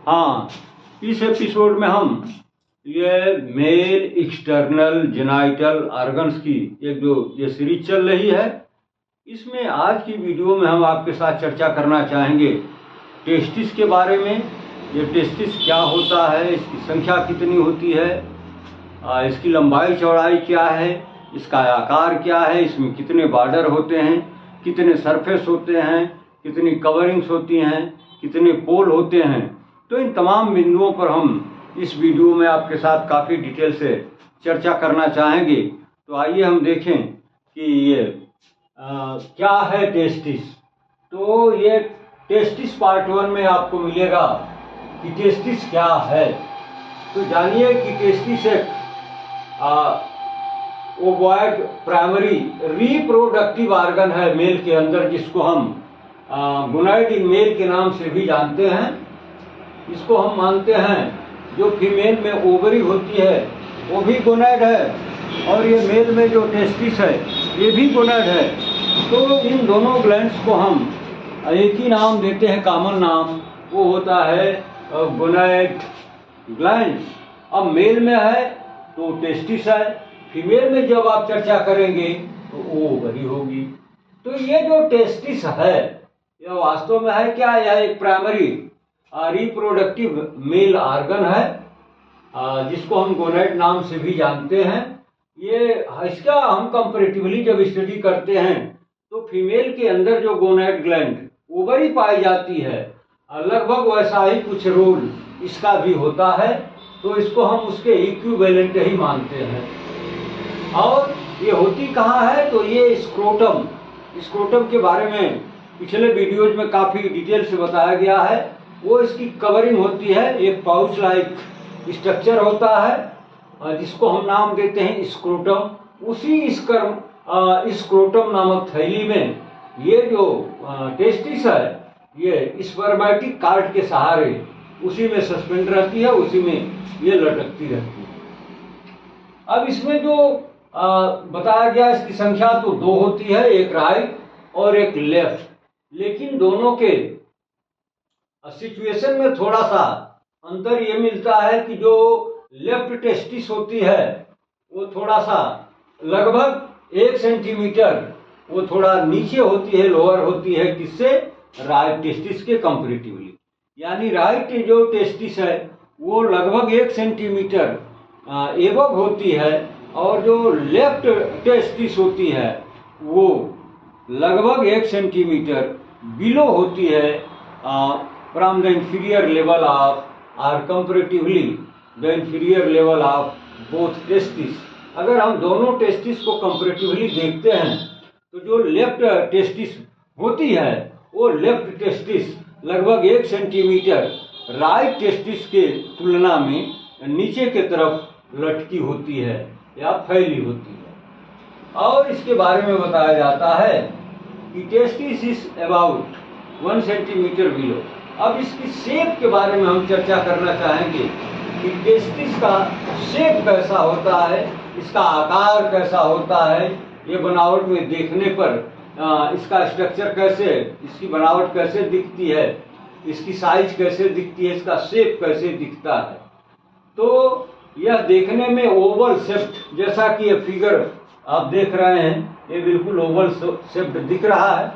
हाँ, इस एपिसोड में हम ये मेल एक्सटर्नल जेनाइटल ऑर्गन्स की एक जो ये सीरीज चल रही है, इसमें आज की वीडियो में हम आपके साथ चर्चा करना चाहेंगे टेस्टिस के बारे में। ये टेस्टिस क्या होता है, इसकी संख्या कितनी होती है, इसकी लंबाई चौड़ाई क्या है, इसका आकार क्या है, इसमें कितने बॉर्डर होते हैं, कितने सरफेस होते हैं, कितनी कवरिंग्स होती हैं, कितने पोल होते हैं। तो इन तमाम बिंदुओं पर हम इस वीडियो में आपके साथ काफ़ी डिटेल से चर्चा करना चाहेंगे। तो आइए हम देखें कि ये क्या है टेस्टिस। तो ये टेस्टिस पार्ट 1 में आपको मिलेगा कि टेस्टिस क्या है। तो जानिए कि टेस्टिस एक ओवॉइड प्राइमरी रिप्रोडक्टिव ऑर्गन है मेल के अंदर, जिसको हम गोनाइड इन मेल के नाम से भी जानते हैं। इसको हम मानते हैं जो फीमेल में ओवरी होती है वो भी गोनाइड है, और ये मेल में जो टेस्टिस है ये भी गोनाइड है। तो इन दोनों ग्लैंड्स को हम एक ही नाम देते हैं, कॉमन नाम, वो होता है गोनाइड ग्लैंड्स। अब मेल में है तो टेस्टिस है, फीमेल में जब आप चर्चा करेंगे तो ओवरी होगी। तो ये जो टेस्टिस है यह वास्तव में है क्या? यह एक प्राइमरी रिप्रोडक्टिव मेल ऑर्गन है, जिसको हम गोनाइड नाम से भी जानते हैं। ये इसका हम कंपैरेटिवली जब स्टडी करते हैं तो फीमेल के अंदर जो गोनाइड ग्लैंड ओवरी पाई जाती है, लगभग वैसा ही कुछ रोल इसका भी होता है। तो इसको हम उसके इक्विवेलेंट ही मानते हैं। और ये होती कहाँ है? तो ये स्क्रोटम के बारे में पिछले वीडियोज में काफ़ी डिटेल से बताया गया है। वो इसकी कवरिंग होती है, एक पाउच लाइक स्ट्रक्चर होता है, जिसको हम नाम देते हैं स्क्रोटम। उसी स्क्रोटम नामक थैली में ये जो टेस्टिस है ये स्पर्मेटिक कार्ड के सहारे उसी में सस्पेंड रहती है, उसी में ये लटकती रहती है। अब इसमें जो बताया गया इसकी संख्या तो 2 होती है, एक राइट और एक लेफ्ट। लेकिन दोनों के सिचुएशन में थोड़ा सा अंतर ये मिलता है कि जो लेफ्ट टेस्टिस होती है वो थोड़ा सा लगभग 1 सेंटीमीटर वो थोड़ा नीचे होती है, लोअर होती है, किससे? राइट टेस्टिस के कंपैरेटिवली। यानी राइट जो टेस्टिस है वो लगभग 1 सेंटीमीटर एबव होती है, और जो लेफ्ट टेस्टिस होती है वो लगभग 1 सेंटीमीटर बिलो होती है from the inferior level of और comparatively the inferior level of both testis. अगर हम दोनों टेस्टिस को कंपैरेटिवली देखते हैं तो जो लेफ्ट टेस्टिस होती है वो लेफ्ट टेस्टिस लगभग 1 सेंटीमीटर राइट टेस्टिस के तुलना में नीचे के तरफ लटकी होती है या फैली होती है। और इसके बारे में बताया जाता है कि testis is about 1 centimetre below. अब इसकी शेप के बारे में हम चर्चा करना चाहेंगे कि टेस्टिस का शेप कैसा होता है, इसका आकार कैसा होता है, ये बनावट में देखने पर इसका स्ट्रक्चर कैसे, इसकी बनावट कैसे दिखती है, इसकी साइज कैसे दिखती है, इसका शेप कैसे दिखता है। तो यह देखने में ओवल शेप्ड, जैसा कि ये फिगर आप देख रहे हैं, ये बिल्कुल ओवल शेप्ड दिख रहा है।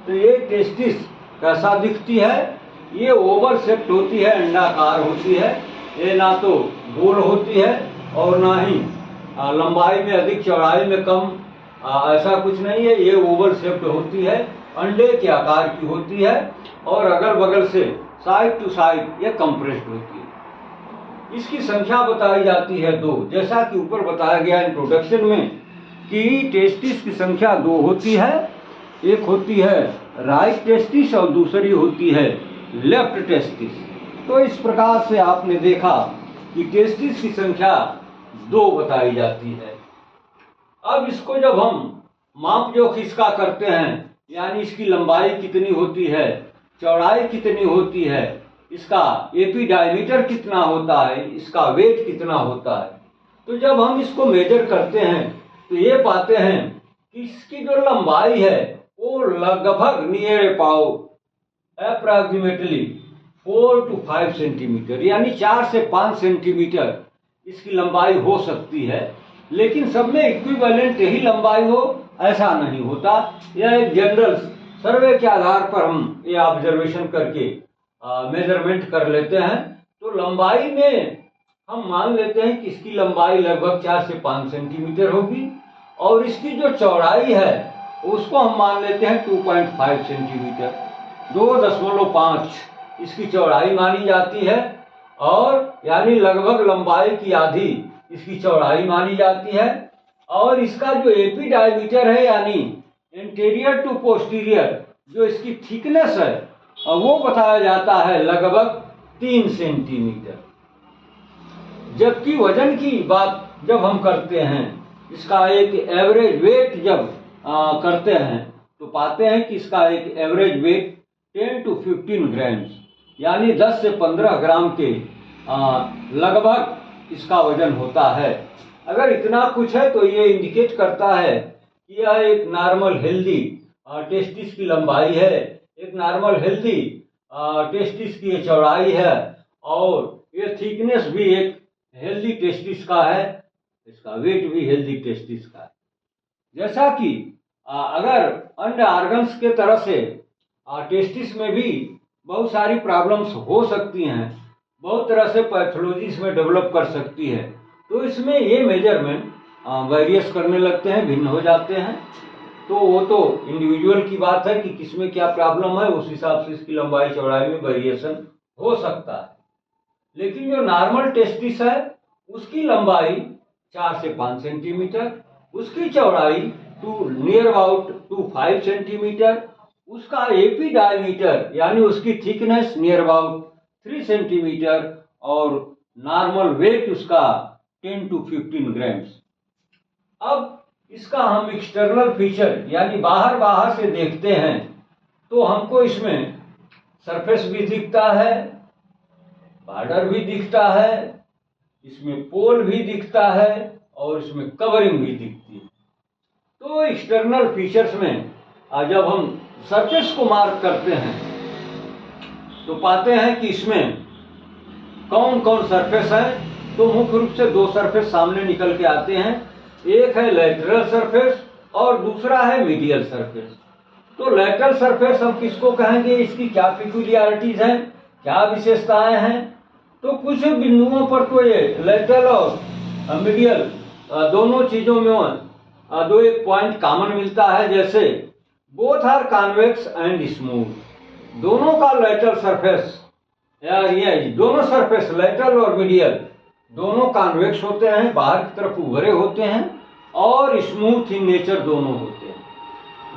तो ये टेस्टिस कैसा दिखती है? ये ओवल शेप्ड होती है, अंडाकार होती है। ये ना तो गोल होती है और ना ही लंबाई में अधिक चौड़ाई में कम, ऐसा कुछ नहीं है। ये ओवल शेप्ड होती है, अंडे के आकार की होती है, और अगल बगल से साइड टू साइड ये कंप्रेस्ड होती है। इसकी संख्या बताई जाती है 2, जैसा कि ऊपर बताया गया इंट्रोडक्शन में कि टेस्टिस की संख्या 2 होती है। एक होती है राइट टेस्टिस और दूसरी होती है लेफ्ट टेस्टिस। तो इस प्रकार से आपने देखा कि टेस्टिस की संख्या 2 बताई जाती है। अब इसको जब हम माप जोख इसका करते हैं, यानी इसकी लंबाई कितनी होती है, चौड़ाई कितनी होती है, इसका एपी डायमीटर कितना होता है, इसका वेट कितना होता है, तो जब हम इसको मेजर करते हैं तो ये पाते हैं कि इसकी जो लंबाई है वो लगभग near pav approximately 4 to 5 centimetre, यानी 4 से 5 सेंटीमीटर इसकी लंबाई हो सकती है। लेकिन सब में इक्विवेलेंट ही लंबाई हो ऐसा नहीं होता। यह एक जनरल सर्वे के आधार पर हम ये ऑब्जर्वेशन करके मेजरमेंट कर लेते हैं। तो लंबाई में हम मान लेते हैं कि इसकी लंबाई लगभग 4 से 5 सेंटीमीटर होगी, और इसकी जो चौड़ाई है उसको हम मान लेते हैं 2.5 सेंटीमीटर, 2.5 इसकी चौड़ाई मानी जाती है, और यानी लगभग लंबाई की आधी इसकी चौड़ाई मानी जाती है। और इसका जो एपी डायमीटर है, यानी इंटीरियर टू पोस्टीरियर जो इसकी थिकनेस है, वो बताया जाता है लगभग 3 सेंटीमीटर। जबकि वजन की बात जब हम करते हैं, इसका एक एवरेज वेट जब करते हैं, तो पाते हैं कि इसका एक एवरेज वेट 10 to 15 ग्राम्स, यानी 10 से 15 ग्राम के लगभग इसका वजन होता है। अगर इतना कुछ है तो ये इंडिकेट करता है कि यह एक नॉर्मल हेल्दी टेस्टिस की लंबाई है, एक नॉर्मल हेल्दी टेस्टिस की चौड़ाई है, और ये थिकनेस भी एक हेल्दी टेस्टिस का है, इसका वेट भी हेल्दी टेस्टिस का है। जैसा कि अगर अन्य ऑर्गन्स के तरह से टेस्टिस में भी बहुत सारी प्रॉब्लम्स हो सकती हैं, बहुत तरह से पैथोलॉजी इसमें डेवलप कर सकती है, तो इसमें ये मेजरमेंट वेरियस करने लगते हैं, भिन्न हो जाते हैं। तो वो तो इंडिविजुअल की बात है कि किसमें क्या प्रॉब्लम है, उस हिसाब से इसकी लंबाई चौड़ाई में वेरिएशन हो सकता है। लेकिन जो नॉर्मल टेस्टिस है उसकी लंबाई 4 से 5 सेंटीमीटर, उसकी चौड़ाई नियर अबाउट 5 सेंटीमीटर, उसका एपी डायमीटर यानी उसकी थिकनेस नियर अबाउट 3 सेंटीमीटर, और नॉर्मल वेट उसका 10 to 15 ग्राम्स। अब इसका हम एक्सटर्नल फीचर यानी बाहर से देखते हैं तो हमको इसमें सरफेस भी दिखता है, बॉर्डर भी दिखता है, इसमें पोल भी दिखता है, और इसमें कवरिंग भी दिखती है। तो एक्सटर्नल फीचर्स में जब हम सरफेस को मार्क करते हैं तो पाते हैं कि इसमें कौन कौन सरफेस है। तो मुख्य रूप से 2 सरफेस सामने निकल के आते हैं, एक है लैटरल सरफेस और दूसरा है मीडियल सरफेस। तो लैटरल सरफेस हम किसको कहेंगे, इसकी क्या पिक्यूलियरिटीज हैं, क्या विशेषताएं हैं। तो कुछ बिंदुओं पर तो ये लैटरल और मीडियल दोनों चीजों में दो एक पॉइंट कॉमन मिलता है, जैसे both are convex and smooth. दोनों का लैटरल सरफेस ये दोनों सरफेस लैटरल और मीडियल दोनों कॉन्वेक्स होते हैं, बाहर की तरफ उभरे होते हैं, और स्मूथ इन नेचर दोनों होते हैं।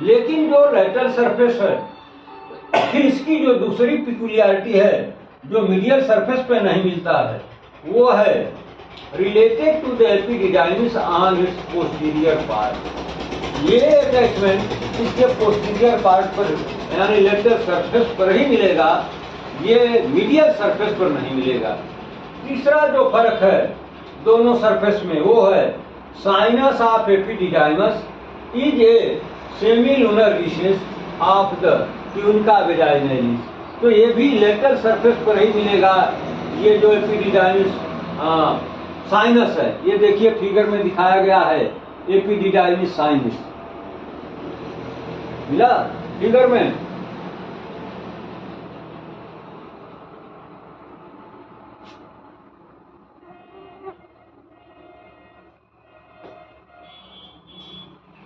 लेकिन जो लैटरल सरफेस है इसकी जो दूसरी पिक्यूलियरिटी है जो मीडियल सरफेस पे नहीं मिलता है, वो है related to the epididymis on its posterior part. ये अटैचमेंट इसके पोस्टीरियर पार्ट पर यानी लैटरल सरफेस पर ही मिलेगा, ये मीडियल सरफेस पर नहीं मिलेगा। तीसरा जो फर्क है दोनों सरफेस में वो है sinus of epididymis is a semi lunar recess of the tunica vaginalis. तो ये भी लैटरल सरफेस पर ही मिलेगा। ये जो एपिडिडाइमिस साइनस है, ये देखिए फिगर में दिखाया गया है, एपिडिडाइमिस साइनस मिला फिगर में।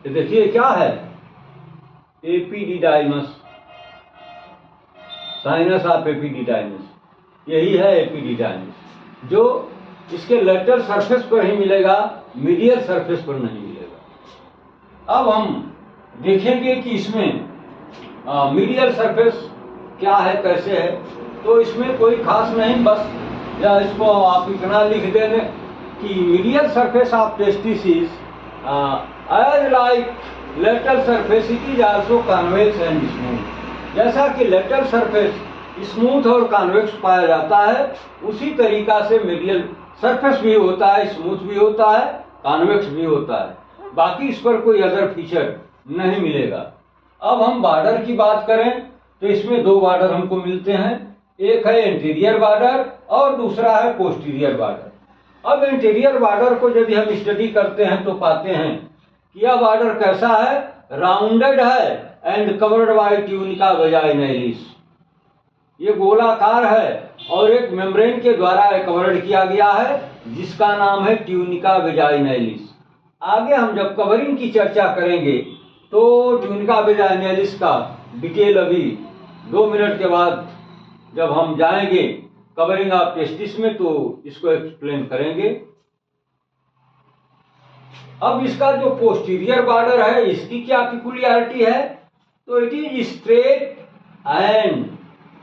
ये देखिए क्या है, एपिडिडाइमस साइनस ऑफ एपिडिडाइमस, यही है एपिडिडाइमस, जो इसके लैटरल सरफेस पर ही मिलेगा, मीडियल सरफेस पर नहीं मिलेगा। अब हम देखेंगे कि इसमें मीडियल सरफेस क्या है, कैसे है। तो इसमें कोई खास नहीं, बस या इसको आप इतना लिख देंगे कि medial surface of testis is as like lateral surface it is also convex and smooth. जैसा कि लेटरल सरफेस स्मूथ और कॉन्वेक्स पाया जाता है, उसी तरीका से मीडियल सरफेस भी होता है, स्मूथ भी होता है, कॉन्वेक्स भी होता है। बाकी इस पर कोई अदर फीचर नहीं मिलेगा। अब हम बॉर्डर की बात करें तो इसमें दो बॉर्डर हमको मिलते हैं, एक है एंटीरियर बॉर्डर और दूसरा है पोस्टीरियर बॉर्डर। अब एंटीरियर बॉर्डर को यदि हम स्टडी करते हैं तो पाते हैं कि यह बॉर्डर कैसा है, राउंडेड है एंड कवर्ड बाय ट्यूनिका वेजाइनैलिस। ये गोलाकार है और एक मेम्ब्रेन के द्वारा कवर्ड किया गया है जिसका नाम है ट्यूनिका वेजाइनैलिस। आगे हम जब कवरिंग की चर्चा करेंगे तो ट्यूनिका वेजाइनैलिस का डिटेल अभी 2 मिनट के बाद जब हम जाएंगे कवरिंग ऑफ टेस्टिस में तो इसको एक्सप्लेन करेंगे। अब इसका जो पोस्टीरियर बॉर्डर है इसकी क्या पिकुलियरिटी है, तो it is straight and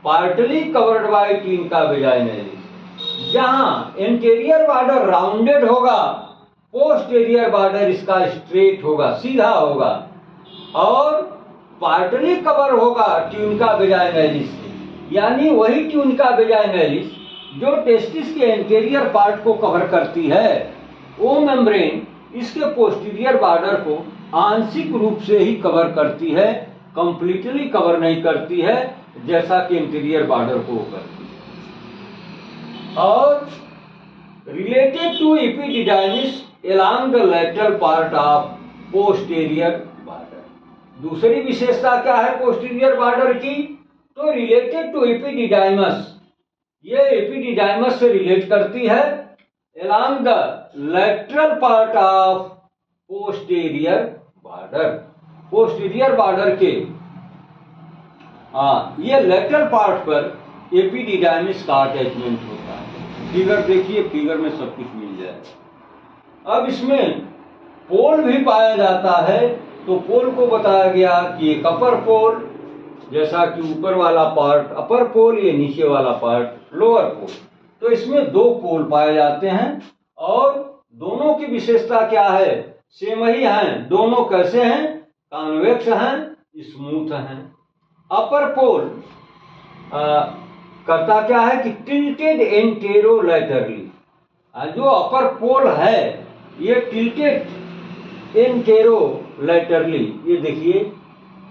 partly covered by tunica vaginalis. जहां एंटीरियर बॉर्डर राउंडेड होगा, पोस्टीरियर बॉर्डर इसका स्ट्रेट होगा, सीधा होगा और पार्टली कवर होगा ट्यूनिका वेजाइनैलिस से। यानी वही ट्यूनिका वेजाइनैलिस जो टेस्टिस के एंटीरियर पार्ट को कवर करती है, वो मेम्ब्रेन इसके पोस्टीरियर बॉर्डर को आंशिक रूप से ही कवर करती है, कंप्लीटली कवर नहीं करती है जैसा कि इंटीरियर बॉर्डर को करती है। और related to epididymis along the lateral part of posterior border। दूसरी विशेषता क्या है पोस्टीरियर बॉर्डर की, तो रिलेटेड टू एपिडिडाइमस, ये एपिडिडाइमस से रिलेट करती है along the lateral part of posterior border। Posterior border के ये लेटरल पार्ट पर एपिडिडाइमिस का अटैचमेंट होता है। फिगर देखिए, फिगर में सब कुछ मिल जाएगा। अब इसमें पोल भी पाया जाता है, तो पोल को बताया गया कि एक अपर पोल, जैसा कि ऊपर वाला पार्ट अपर पोल, ये नीचे वाला पार्ट लोअर पोल। तो इसमें 2 पोल पाए जाते हैं और दोनों की विशेषता क्या है, सेम ही हैं। दोनों कैसे हैं, कॉन्वेक्स हैं, स्मूथ हैं। अपर पोल करता क्या है कि टिल्टेड एंटेरोलैटरली, जो अपर पोल है ये टिल्टेड एंटेरोलैटरली, ये देखिए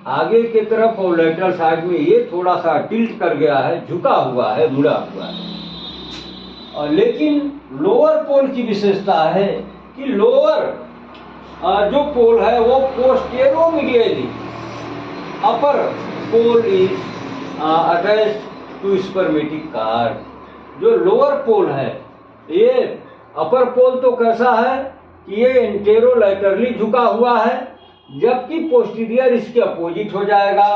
आगे के तरफ और लेटरल साइड में ये थोड़ा सा टिल्ट कर गया है, झुका हुआ है, मुड़ा हुआ है। और लेकिन लोअर पोल की विशेषता है कि लोअर जो पोल है वो posteromedially, upper pole is attached to spermatic cord. जो लोअर पोल है, ये अपर पोल तो कैसा है कि ये एंटेरोलैटरली झुका हुआ है, जबकि पोस्टीरियर इसके अपोजिट हो जाएगा,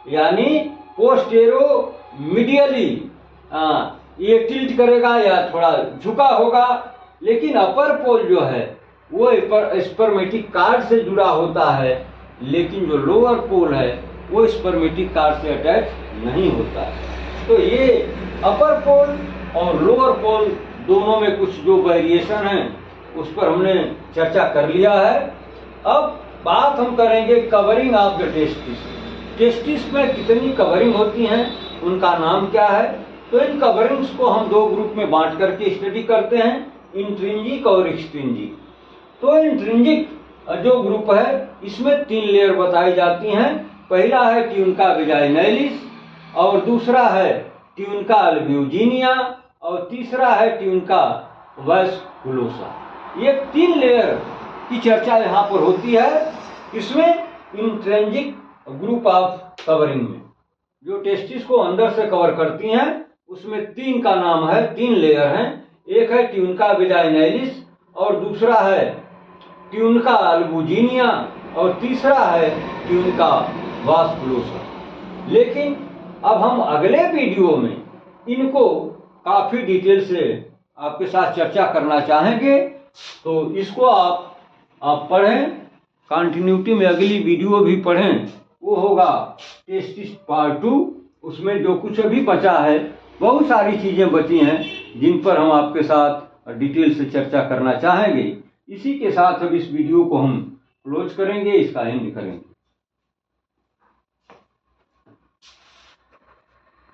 यानी पोस्टेरोमीडियली ये टिल्ट करेगा या थोड़ा झुका होगा। लेकिन अपर पोल जो है वो स्पर्मेटिक कार्ड से जुड़ा होता है, लेकिन जो लोअर पोल है वो स्पर्मेटिक कार्ड से अटैच नहीं होता है। तो ये अपर पोल और लोअर पोल दोनों में कुछ जो वेरिएशन है उस पर हमने चर्चा कर लिया है। अब बात हम करेंगे covering of the testis. Testis में कितनी कवरिंग होती हैं, उनका नाम क्या है। तो इन कवरिंग्स को हम 2 ग्रुप में बांट करके स्टडी करते हैं, इंट्रिंजिक और एक्सट्रिंजिक। तो इंट्रिंजिक जो ग्रुप है इसमें 3 लेयर बताई जाती हैं। पहला है ट्यूनिका वेजाइनैलिस और दूसरा है ट्यूनिका अल्ब्यूजिनिया और तीसरा है ट्यूनिका वैस्कुलोसा। ये 3 लेयर की चर्चा यहाँ पर होती है। इसमें इंट्रिंजिक ग्रुप ऑफ कवरिंग में जो टेस्टिस को अंदर से कवर करती हैं उसमें 3 का नाम है, 3 लेयर हैं। एक है ट्यूनिका वेजाइनैलिस और दूसरा है ट्यूनिका अल्ब्यूजिनिया और तीसरा है ट्यूनिका वास्कुलोसा। लेकिन अब हम अगले वीडियो में इनको काफी डिटेल से आपके साथ चर्चा करना चाहेंगे, तो इसको आप पढ़ें, कंटिन्यूटी में अगली वीडियो भी पढ़ें। वो होगा टेस्टिस पार्ट 2। उसमें जो कुछ अभी बचा है, बहुत सारी चीजें बची हैं जिन पर हम आपके साथ डिटेल से चर्चा करना चाहेंगे। इसी के साथ अब इस वीडियो को हम क्लोज करेंगे, इसका एंड करेंगे।